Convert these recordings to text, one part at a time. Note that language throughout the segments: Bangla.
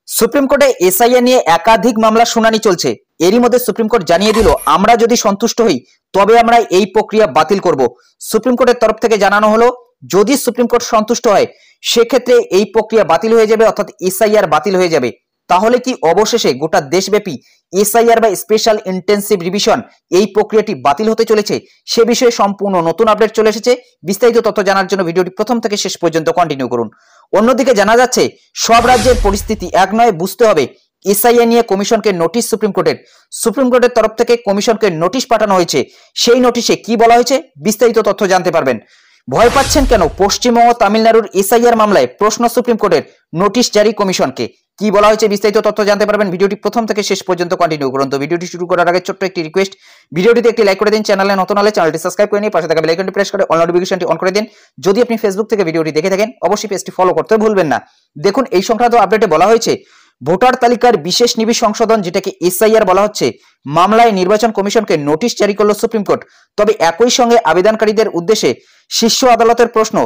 সুপ্রিম কোর্টে এসআইআর নিয়ে একাধিক মামলা শুনানি চলছে। এরই মধ্যে সুপ্রিম কোর্ট জানিয়ে দিল, আমরা যদি সন্তুষ্ট হই তবে আমরা এই প্রক্রিয়া বাতিল করব। সুপ্রিম কোর্টের তরফ থেকে জানানো হলো, যদি সুপ্রিম কোর্ট সন্তুষ্ট হয় সেক্ষেত্রে এই প্রক্রিয়া বাতিল হয়ে যাবে, অর্থাৎ এসআইআর বাতিল হয়ে যাবে। তাহলে কি অবশেষে গোটা দেশব্যাপী এসআইআর বা স্পেশাল ইন্টেন্সিভ রিভিশন এই প্রক্রিয়াটি বাতিল হতে চলেছে? সে বিষয়ে সম্পূর্ণ নতুন আপডেট চলে এসেছে। বিস্তারিত তথ্য জানার জন্য ভিডিওটি প্রথম থেকে শেষ পর্যন্ত কন্টিনিউ করুন। অন্যদিকে জানা যাচ্ছে, সব রাজ্যের পরিস্থিতি এক নয়, বুঝতে হবে। এসআইআর নিয়ে কমিশনকে নোটিশ সুপ্রিম কোর্টের তরফ থেকে কমিশনকে নোটিশ পাঠানো হয়েছে। সেই নোটিশে কি বলা হয়েছে বিস্তারিত তথ্য জানতে পারবেন। ভয় পাচ্ছেন কেন? পশ্চিমবঙ্গ তামিলনাড়ুর এসআইআর মামলায় প্রশ্ন সুপ্রিম কোর্টের, নোটিশ জারি কমিশনকে। কি বলা হয়েছে বিস্তারিত তথ্য জানতে পারবেন। ভিডিওটি প্রথম থেকে শেষ পর্যন্ত কন্টিনিউ করুন। তো ভিডিওটি শুরু করার আগে ছোট্ট একটি রিকোয়েস্ট, ভিডিওটিতে একটি লাইক করে দিন, চ্যানেলে নতুন হলে চ্যানেলটি সাবস্ক্রাইব করে নিয়ে পাশে থাকা বেল আইকনটি প্রেস করে অল নোটিফিকেশনটি অন করে দিন। যদি আপনি ফেসবুক থেকে ভিডিওটি দেখে থাকেন অবশ্যই পেজটি ফলো করতে ভুলবেন না। দেখুন, এই সংক্রান্ত আপডেটে বলা হয়েছে, ভোটার তালিকার বিশেষ নিবিড় সংশোধন, যেটাকে এসআইআর বলা হচ্ছে, মামলায় নির্বাচন কমিশনকে নোটিশ জারি করল সুপ্রিম কোর্ট। তবে একই সঙ্গে আবেদনকারীদের উদ্দেশ্যে শীর্ষ আদালতের প্রশ্ন,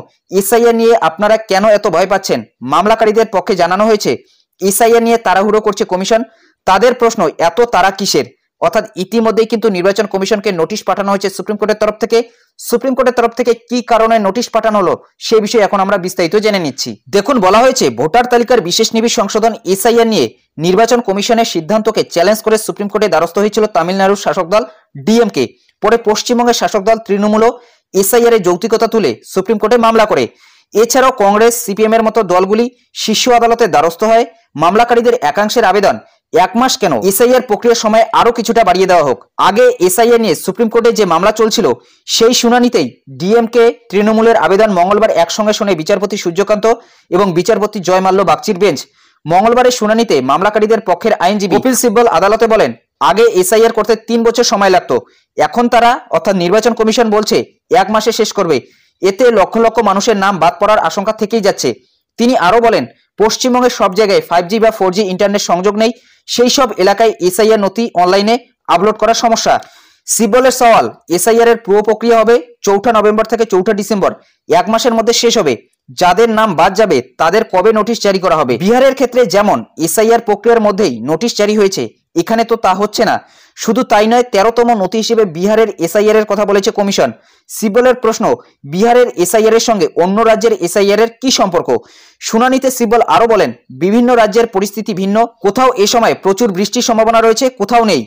এসআইআর নিয়ে আপনারা কেন এত ভয় পাচ্ছেন? মামলাকারীদের পক্ষে জানানো হয়েছে, এসআইআর নিয়ে তাড়াহুড়ো করছে কমিশন। তাদের প্রশ্ন, এত তাড়া কিসের? অর্থাৎ ইতিমধ্যেই কিন্তু নির্বাচন কমিশনকে নোটিশ পাঠানো হয়েছে সুপ্রিম কোর্টের তরফ থেকে। সুপ্রিম কোর্টের তরফ থেকে কি কারণে নোটিশ পাঠানো হলো সে বিষয়ে এখন আমরা বিস্তারিত জেনে নিচ্ছি। দেখুন, বলা হয়েছে, ভোটার তালিকার বিশেষ নিবিড় সংশোধন এসআইআর নিয়ে নির্বাচন কমিশনের সিদ্ধান্তকে চ্যালেঞ্জ করে সুপ্রিম কোর্টে দ্বারস্থ হয়েছিল তামিলনাড়ুর শাসক দল ডিএমকে। পরে পশ্চিমবঙ্গের শাসক দল তৃণমূলও এসআইআর এর যৌক্তিকতা তুলে সুপ্রিম কোর্টে মামলা করে। এছাড়াও কংগ্রেস, সিপিএম এর মতো দলগুলি শীর্ষ আদালতের দ্বারস্থ হয়। মামলাকারীদের একাংশের আবেদন, 1 মাস কেন, এসআইআর প্রক্রিয়ার সময় আরো কিছুটা বাড়িয়ে দেওয়া হোক। আগে এসআইআর নিয়ে সুপ্রিম কোর্টে যে মামলা চলছিল সেই শুনানিতেই ডিএমকে তৃণমূলের আবেদন মঙ্গলবার একসঙ্গে শুনে বিচারপতি সূর্যকান্ত এবং বিচারপতি জয়মাল্য বাগচির বেঞ্চ। মঙ্গলবারের শুনানিতে মামলাকারীদের পক্ষের আইনজীবী কপিল সিব্বল আদালতে বলেন, আগে এসআইআর করতে 3 বছর সময় লাগতো, এখন তারা অর্থাৎ নির্বাচন কমিশন বলছে 1 মাসে শেষ করবে। এতে লক্ষ লক্ষ মানুষের নাম বাদ পড়ার আশঙ্কা থেকেই যাচ্ছে। তিনি আরো বলেন, পশ্চিমবঙ্গের সব জায়গায় 5G বা 4G ইন্টারনেট সংযোগ নেই, সেই সব এলাকায় এসআইআর নথি অনলাইনে আপলোড করার সমস্যা। সিব্বলের সওয়াল, এসআইআর এর পুরো প্রক্রিয়া হবে 4 নভেম্বর থেকে 4 ডিসেম্বর, 1 মাসের মধ্যে শেষ হবে। যাদের নাম বাদ যাবে তাদের কবে নোটিশ জারি করা হবে? বিহারের ক্ষেত্রে যেমন এসআইআর প্রক্রিয়ার মধ্যেই নোটিশ জারি হয়েছে, এখানে তো তা হচ্ছে না। শুধু তাই নয়, 13তম নথি হিসেবে বিহারের এসআইআর এর কথা বলেছে কমিশন। সিব্বলের প্রশ্ন, বিহারের এসআইআর এর সঙ্গে অন্য রাজ্যের এসআইআর এর কি সম্পর্ক? শুনানিতে সিব্বল আরো বলেন, বিভিন্ন রাজ্যের পরিস্থিতি ভিন্ন, কোথাও এ সময় প্রচুর বৃষ্টির সম্ভাবনা রয়েছে, কোথাও নেই।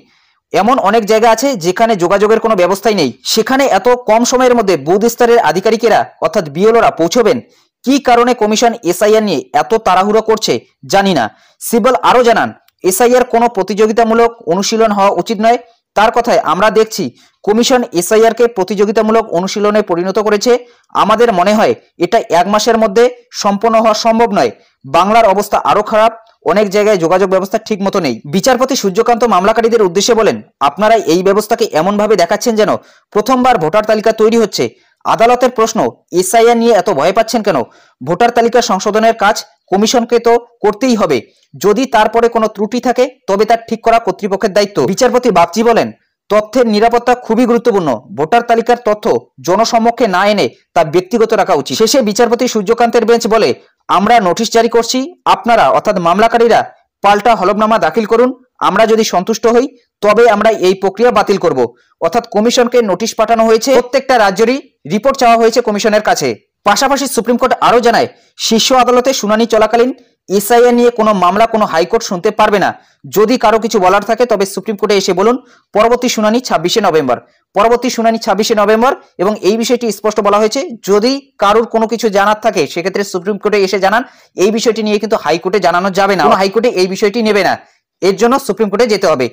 এমন অনেক জায়গা আছে যেখানে যোগাযোগের কোনো ব্যবস্থাই নেই। সেখানে এত কম সময়ের মধ্যে বুথ স্তরের আধিকারিকেরা অর্থাৎ বিএলওরা পৌঁছবেন? কি কারণে কমিশন এসআইআর নিয়ে এত তাড়াহুড়ো করছে জানি না। সিব্বল আরো জানান, এসআইআর কোনো প্রতিযোগিতামূলক অনুশীলন হওয়া উচিত নয়। তার কথায়, আমরা দেখছি কমিশন এসআইআর কে প্রতিযোগিতামূলক অনুশীলনে পরিণত করেছে। আমাদের মনে হয় এটা 1 মাসের মধ্যে সম্পন্ন হওয়া সম্ভব নয়। বাংলার অবস্থা আরো খারাপ, অনেক জায়গায় যোগাযোগ ব্যবস্থা ঠিক মতো নেই। বিচারপতি সূর্যকান্ত মামলাকারীদের উদ্দেশ্যে বলেন, আপনারা এই ব্যবস্থাকে এমনভাবে দেখাচ্ছেন যেন প্রথমবার ভোটার তালিকা তৈরি হচ্ছে। আদালতের প্রশ্ন, এসআইআর নিয়ে এত ভয় পাচ্ছেন কেন? ভোটার তালিকা সংশোধনের কাজ কমিশনকে তো করতেই হবে। যদি তারপরে কোনো ত্রুটি থাকে তবে তার ঠিক করা কর্তৃপক্ষের দায়িত্ব। বিচারপতি বাগচি বলেন, তথ্যের নিরাপত্তা খুবই গুরুত্বপূর্ণ। ভোটার তালিকার তথ্য জনসম্মুখে না এনে তা ব্যক্তিগত রাখা উচিত। শেষে বিচারপতি সূর্যকান্তের বেঞ্চ বলে, আমরা নোটিশ জারি করছি, আপনারা অর্থাৎ মামলাকারীরা পাল্টা হলফনামা দাখিল করুন। আমরা যদি সন্তুষ্ট হই তবে আমরা এই প্রক্রিয়া বাতিল করব। অর্থাৎ কমিশনকে নোটিশ পাঠানো হয়েছে, প্রত্যেকটা রাজ্যেরই রিপোর্ট চাওয়া হয়েছে কমিশনের কাছে। পাশাপাশি সুপ্রিম কোর্ট আরো জানায়, শীর্ষ আদালতে শুনানি চলাকালীন এসআইআর নিয়ে কোনো মামলা কোনো হাইকোর্ট শুনতে পারবে না। যদি কারো কিছু বলার থাকে তবে সুপ্রিম কোর্টে এসে বলুন। পরবর্তী শুনানি 26শে নভেম্বর। এবং এই বিষয়টি স্পষ্ট বলা হয়েছে, যদি কারোর কোনো কিছু জানার থাকে সেক্ষেত্রে সুপ্রিম কোর্টে এসে জানান। এই বিষয়টি নিয়ে কিন্তু হাইকোর্টে জানানো যাবে না, হাইকোর্টে এই বিষয়টি নেবে না, এর জন্য সুপ্রিম কোর্টে যেতে হবে।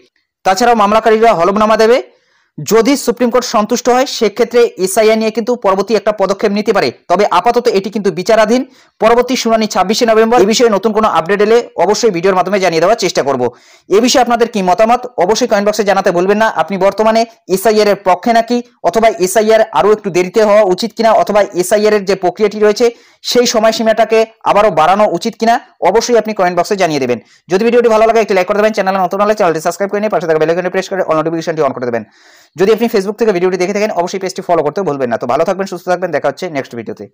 তাছাড়াও মামলাকারীরা হলফনামা দেবে। যদি সুপ্রিম কোর্ট সন্তুষ্ট হয় সেক্ষেত্রে এসআইআর নিয়ে কিন্তু পরবর্তী একটা পদক্ষেপ নিতে পারে। তবে আপাতত এটি কিন্তু বিচারাধীন। পরবর্তী শুনানি 26শে নভেম্বর। এই বিষয়ে নতুন কোনো আপডেট এলে অবশ্যই ভিডিওর মাধ্যমে জানিয়ে দেওয়ার চেষ্টা করব। এই বিষয়ে আপনাদের কি মতামত অবশ্যই কমেন্ট বক্সে জানাতে ভুলবেন না। আপনি বর্তমানে এসআইআর এর পক্ষে নাকি, অথবা এসআইআর আরো একটু দেরিতে হওয়া উচিত কিনা, অথবা এসআইআর এর যে প্রক্রিয়াটি রয়েছে সেই সময়সীমাটাকে আবারও বাড়ানো উচিত কিনা, অবশ্যই আপনি কমেন্ট বক্সে জানিয়ে দেবেন। যদি ভিডিওটি ভালো লাগে একটি লাইক করে দেবেন, চ্যানেলে নতুন হলে চ্যানেলটি সাবস্ক্রাইব করে নিয়ে পাশে থাকা বেল আইকনটি প্রেস করে অল নোটিফিকেশনটি অন করে দেবেন। যদি আপনি ফেসবুক থেকে ভিডিওটি দেখে থাকেন অবশ্যই পেজটি ফলো করতে ভুলবেন না। তো ভালো থাকবেন, সুস্থ থাকবেন, দেখা হচ্ছে নেক্সট ভিডিওতে।